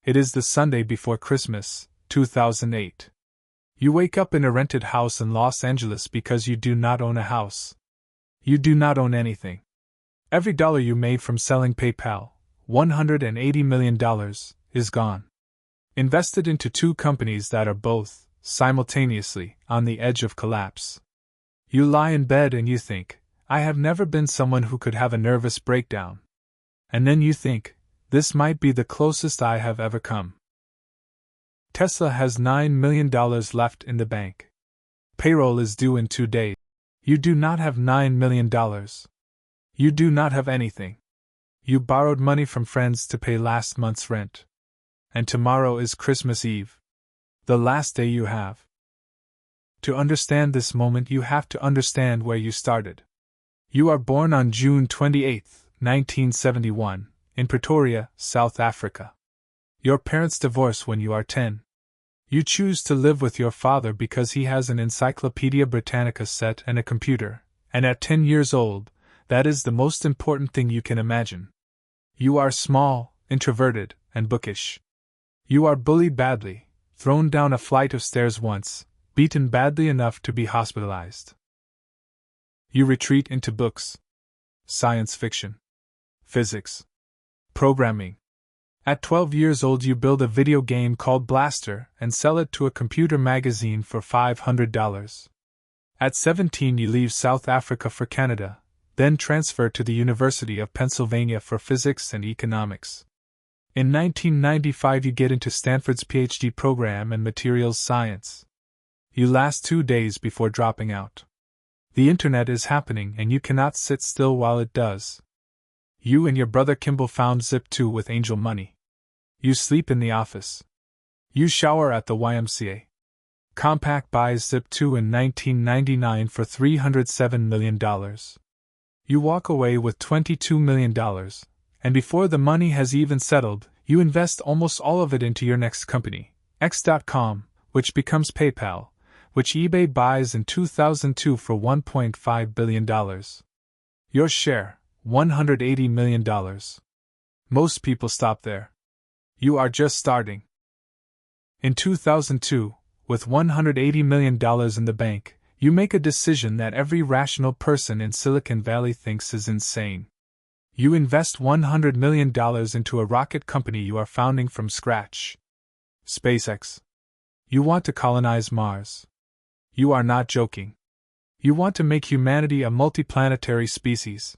It is the Sunday before Christmas, 2008. You wake up in a rented house in Los Angeles because you do not own a house. You do not own anything. Every dollar you made from selling PayPal, $180 million, is gone. Invested into two companies that are both, simultaneously, on the edge of collapse. You lie in bed and you think, I have never been someone who could have a nervous breakdown. And then you think, this might be the closest I have ever come. Tesla has $9 million left in the bank. Payroll is due in 2 days. You do not have $9 million. You do not have anything. You borrowed money from friends to pay last month's rent. And tomorrow is Christmas Eve. The last day you have. To understand this moment, you have to understand where you started. You are born on June 28, 1971, in Pretoria, South Africa. Your parents divorce when you are 10. You choose to live with your father because he has an Encyclopedia Britannica set and a computer, and at 10 years old, that is the most important thing you can imagine. You are small, introverted, and bookish. You are bullied badly, thrown down a flight of stairs once, beaten badly enough to be hospitalized. You retreat into books. Science fiction. Physics. Programming. At 12 years old you build a video game called Blastar and sell it to a computer magazine for $500. At 17 you leave South Africa for Canada, then transfer to the University of Pennsylvania for physics and economics. In 1995 you get into Stanford's PhD program in materials science. You last 2 days before dropping out. The internet is happening and you cannot sit still while it does. You and your brother Kimball found Zip2 with angel money. You sleep in the office. You shower at the YMCA. Compaq buys Zip2 in 1999 for $307 million. You walk away with $22 million, and before the money has even settled, you invest almost all of it into your next company, X.com, which becomes PayPal, which eBay buys in 2002 for $1.5 billion. Your share, $180 million. Most people stop there. You are just starting. In 2002, with $180 million in the bank, you make a decision that every rational person in Silicon Valley thinks is insane. You invest $100 million into a rocket company you are founding from scratch. SpaceX. You want to colonize Mars. You are not joking. You want to make humanity a multiplanetary species.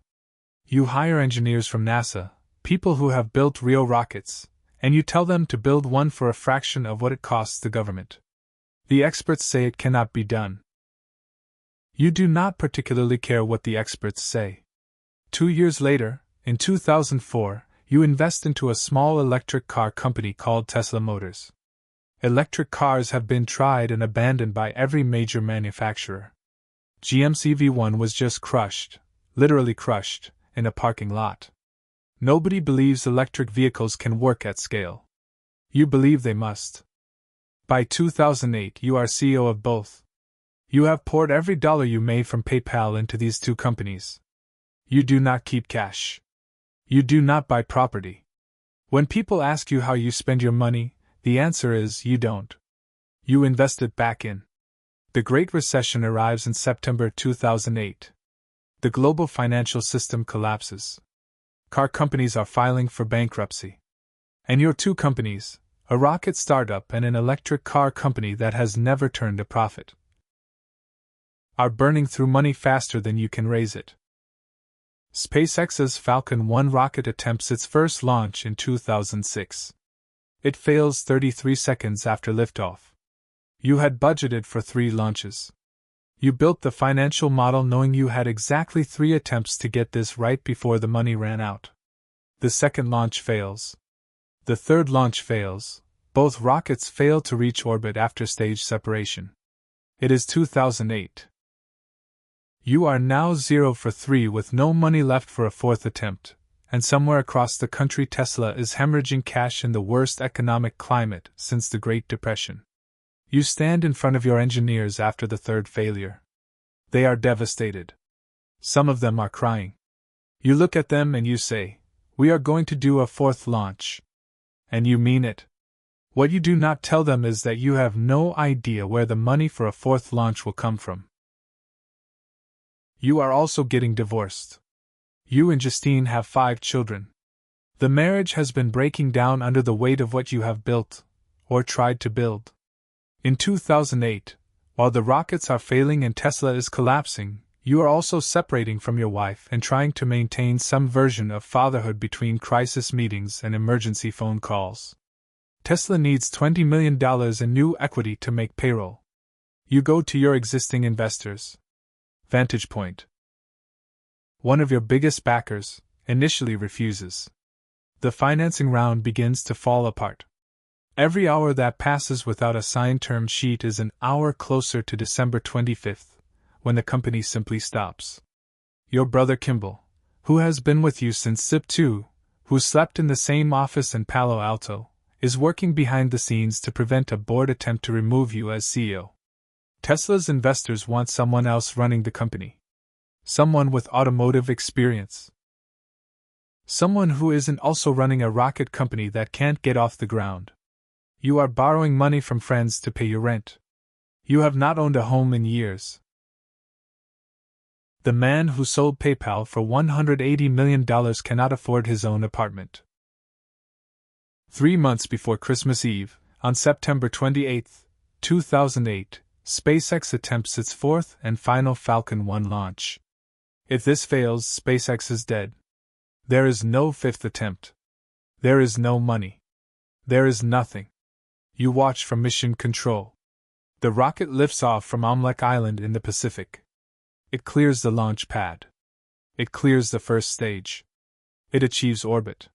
You hire engineers from NASA, people who have built real rockets, and you tell them to build one for a fraction of what it costs the government. The experts say it cannot be done. You do not particularly care what the experts say. 2 years later, in 2004, you invest into a small electric car company called Tesla Motors. Electric cars have been tried and abandoned by every major manufacturer. GM's EV1 was just crushed, literally crushed, in a parking lot. Nobody believes electric vehicles can work at scale. You believe they must. By 2008, you are CEO of both. You have poured every dollar you made from PayPal into these two companies. You do not keep cash. You do not buy property. When people ask you how you spend your money, the answer is you don't. You invest it back in. The Great Recession arrives in September 2008. The global financial system collapses. Car companies are filing for bankruptcy. And your two companies, a rocket startup and an electric car company that has never turned a profit, are burning through money faster than you can raise it. SpaceX's Falcon 1 rocket attempts its first launch in 2006. It fails 33 seconds after liftoff. You had budgeted for 3 launches. You built the financial model knowing you had exactly 3 attempts to get this right before the money ran out. The second launch fails. The third launch fails. Both rockets fail to reach orbit after stage separation. It is 2008. You are now 0 for 3 with no money left for a 4th attempt, and somewhere across the country Tesla is hemorrhaging cash in the worst economic climate since the Great Depression. You stand in front of your engineers after the 3rd failure. They are devastated. Some of them are crying. You look at them and you say, "We are going to do a 4th launch." And you mean it. What you do not tell them is that you have no idea where the money for a fourth launch will come from. You are also getting divorced. You and Justine have 5 children. The marriage has been breaking down under the weight of what you have built, or tried to build. In 2008, while the rockets are failing and Tesla is collapsing, you are also separating from your wife and trying to maintain some version of fatherhood between crisis meetings and emergency phone calls. Tesla needs $20 million in new equity to make payroll. You go to your existing investors. Vantage Point. One of your biggest backers initially refuses. The financing round begins to fall apart. Every hour that passes without a signed term sheet is an hour closer to December 25th, when the company simply stops. Your brother Kimball, who has been with you since SIP2, who slept in the same office in Palo Alto, is working behind the scenes to prevent a board attempt to remove you as CEO. Tesla's investors want someone else running the company. Someone with automotive experience. Someone who isn't also running a rocket company that can't get off the ground. You are borrowing money from friends to pay your rent. You have not owned a home in years. The man who sold PayPal for $180 million cannot afford his own apartment. 3 months before Christmas Eve, on September 28, 2008, SpaceX attempts its 4th and final Falcon 1 launch. If this fails, SpaceX is dead. There is no 5th attempt. There is no money. There is nothing. You watch from Mission Control. The rocket lifts off from Omelek Island in the Pacific. It clears the launch pad. It clears the first stage. It achieves orbit.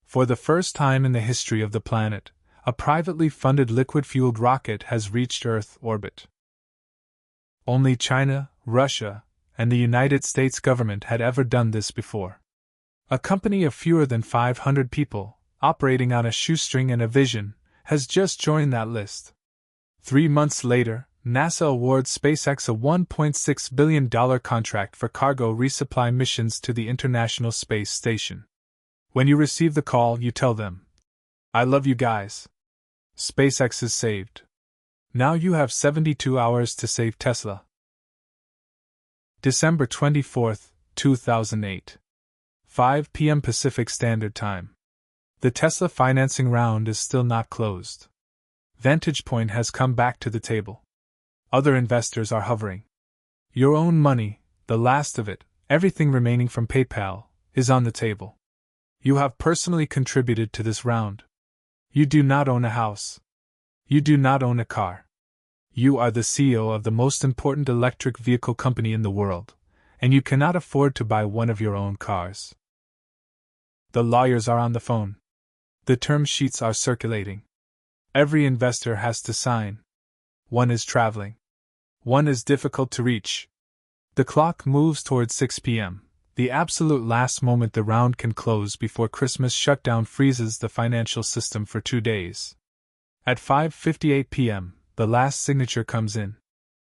For the first time in the history of the planet, a privately funded liquid-fueled rocket has reached Earth orbit. Only China, Russia, and the United States government had ever done this before. A company of fewer than 500 people, operating on a shoestring and a vision, has just joined that list. 3 months later, NASA awards SpaceX a $1.6 billion contract for cargo resupply missions to the International Space Station. When you receive the call, you tell them, "I love you guys. SpaceX is saved. Now you have 72 hours to save Tesla." December 24, 2008. 5 p.m. Pacific Standard Time. The Tesla financing round is still not closed. Vantage Point has come back to the table. Other investors are hovering. Your own money, the last of it, everything remaining from PayPal, is on the table. You have personally contributed to this round. You do not own a house. You do not own a car. You are the CEO of the most important electric vehicle company in the world, and you cannot afford to buy one of your own cars. The lawyers are on the phone. The term sheets are circulating. Every investor has to sign. One is traveling. One is difficult to reach. The clock moves towards 6 p.m., the absolute last moment the round can close before Christmas shutdown freezes the financial system for 2 days. At 5:58 p.m., the last signature comes in.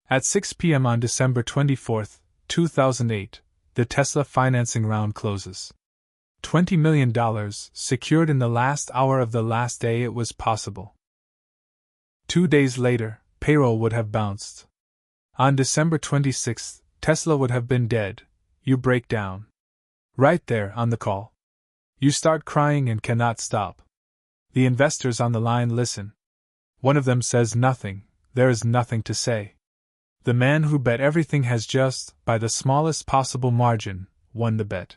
At 6 p.m. on December 24, 2008, the Tesla financing round closes. $20 million secured in the last hour of the last day it was possible. 2 days later, Payroll would have bounced. On December 26, Tesla would have been dead. You break down. Right there, on the call. You start crying and cannot stop. The investors on the line listen. One of them says nothing, there is nothing to say. The man who bet everything has just, by the smallest possible margin, won the bet.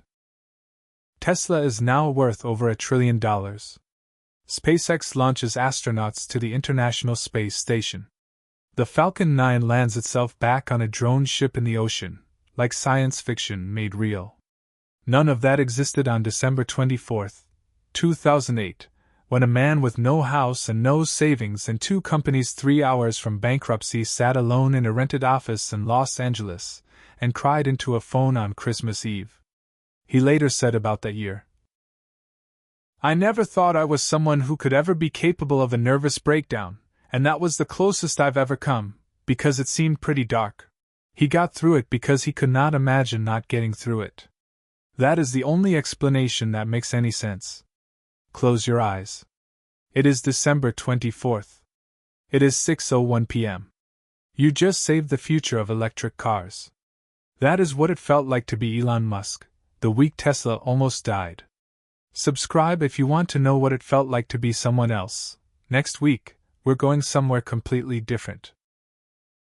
Tesla is now worth over $1 trillion. SpaceX launches astronauts to the International Space Station. The Falcon 9 lands itself back on a drone ship in the ocean, like science fiction made real. None of that existed on December 24, 2008, when a man with no house and no savings and 2 companies 3 hours from bankruptcy sat alone in a rented office in Los Angeles and cried into a phone on Christmas Eve. He later said about that year, "I never thought I was someone who could ever be capable of a nervous breakdown, and that was the closest I've ever come, because it seemed pretty dark. He got through it because he could not imagine not getting through it. That is the only explanation that makes any sense. Close your eyes. It is December 24th. It is 6:01 p.m. You just saved the future of electric cars. That is what it felt like to be Elon Musk, the week Tesla almost died. Subscribe if you want to know what it felt like to be someone else. Next week, we're going somewhere completely different.